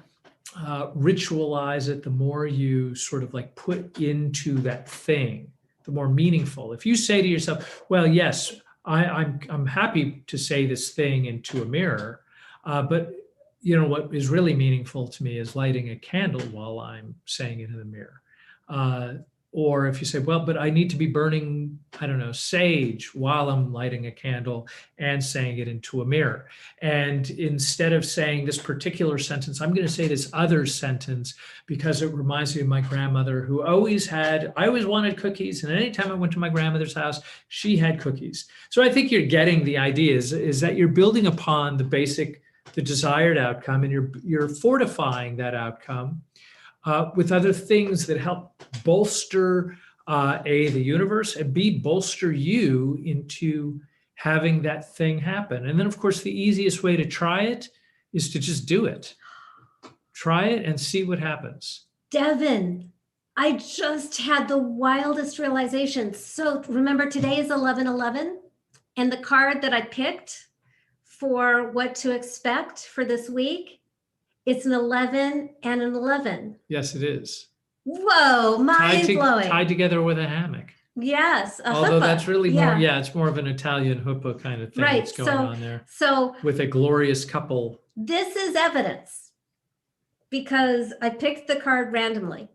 ritualize it, the more you sort of like put into that thing, the more meaningful. If you say to yourself, well, yes, I'm happy to say this thing into a mirror, but what is really meaningful to me is lighting a candle while I'm saying it in the mirror. Or if you say, well, but I need to be burning, I don't know, sage while I'm lighting a candle and saying it into a mirror. And instead of saying this particular sentence, I'm going to say this other sentence because it reminds me of my grandmother who I always wanted cookies. And anytime I went to my grandmother's house, she had cookies. So I think you're getting the idea is that you're building upon the desired outcome, and you're fortifying that outcome with other things that help bolster A, the universe, and B, bolster you into having that thing happen. And then, of course, the easiest way to try it is to just do it. Try it and see what happens. Devin, I just had the wildest realization. So remember, today is 11/11, and the card that I picked for what to expect for this week, it's an 11 and an 11. Yes, it is. Whoa, mind-blowing. Tied together with a hammock. Yes, although huppah. That's really more, it's more of an Italian huppah kind of thing that's going on there. So with a glorious couple. This is evidence because I picked the card randomly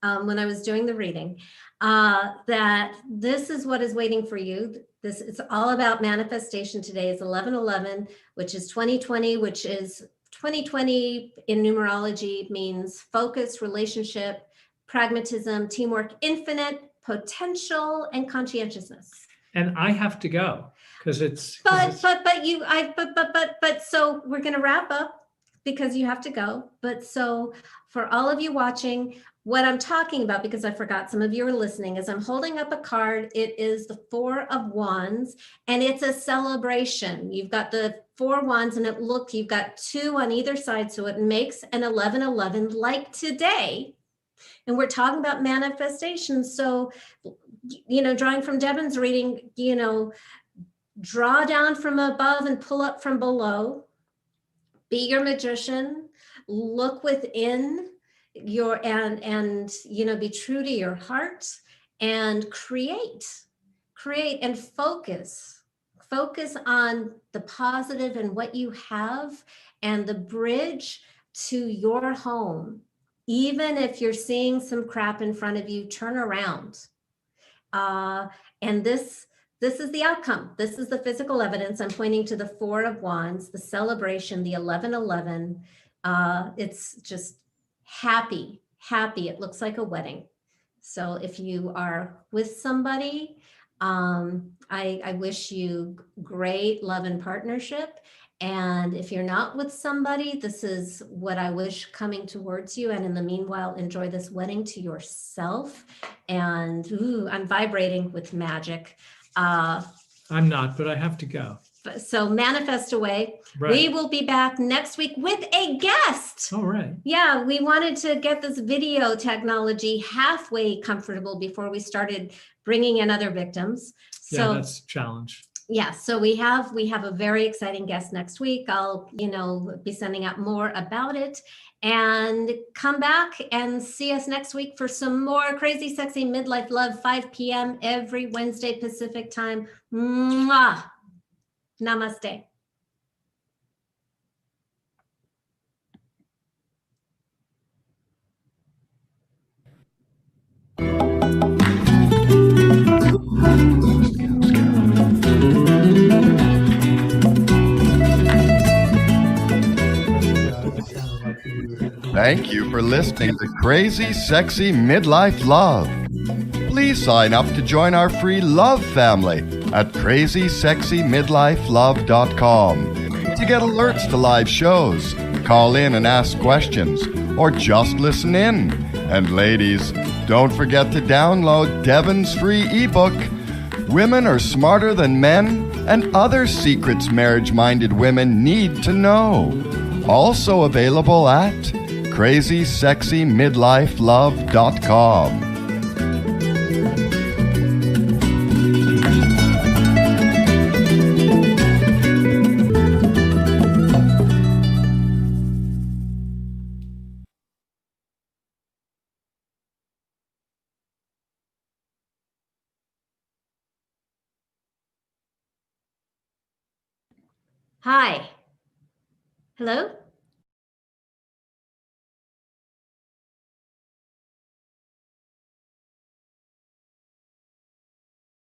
when I was doing the reading, that this is what is waiting for you. It's all about manifestation. Today is 11/11, which is 2020, which is 2020 in numerology means focus, relationship, pragmatism, teamwork, infinite potential, and conscientiousness. And I have to go because it's. So we're going to wrap up because you have to go. But so for all of you watching, what I'm talking about, because I forgot some of you are listening, is I'm holding up a card. It is the 4 of Wands, and it's a celebration. You've got the 4 wands, and you've got 2 on either side, so it makes an 11/11 like today. And we're talking about manifestation. So, drawing from Devin's reading, draw down from above and pull up from below. Be your magician. Look within and be true to your heart and create and focus on the positive and what you have and the bridge to your home. Even if you're seeing some crap in front of you, turn around. And this is the outcome. This is the physical evidence. I'm pointing to the 4 of Wands, the celebration, the 11/11. It's just happy. It looks like a wedding. So if you are with somebody, I wish you great love and partnership. And if you're not with somebody, this is what I wish coming towards you. And in the meanwhile, enjoy this wedding to yourself. And I'm vibrating with magic. I'm not, but I have to go. So manifest away. Right. We will be back next week with a guest. All right. Yeah, we wanted to get this video technology halfway comfortable before we started bringing in other victims. So that's a challenge. Yeah, so we have a very exciting guest next week. I'll, be sending out more about it, and come back and see us next week for some more crazy, sexy midlife love, 5 p.m. every Wednesday Pacific time. Mwah! Namaste. Thank you for listening to Crazy Sexy Midlife Love. Please sign up to join our free love family at crazysexymidlifelove.com to get alerts to live shows, call in and ask questions, or just listen in. And ladies, don't forget to download Devin's free ebook, Women Are Smarter Than Men and Other Secrets Marriage-Minded Women Need to Know. Also available at crazysexymidlifelove.com. Hi. Hello?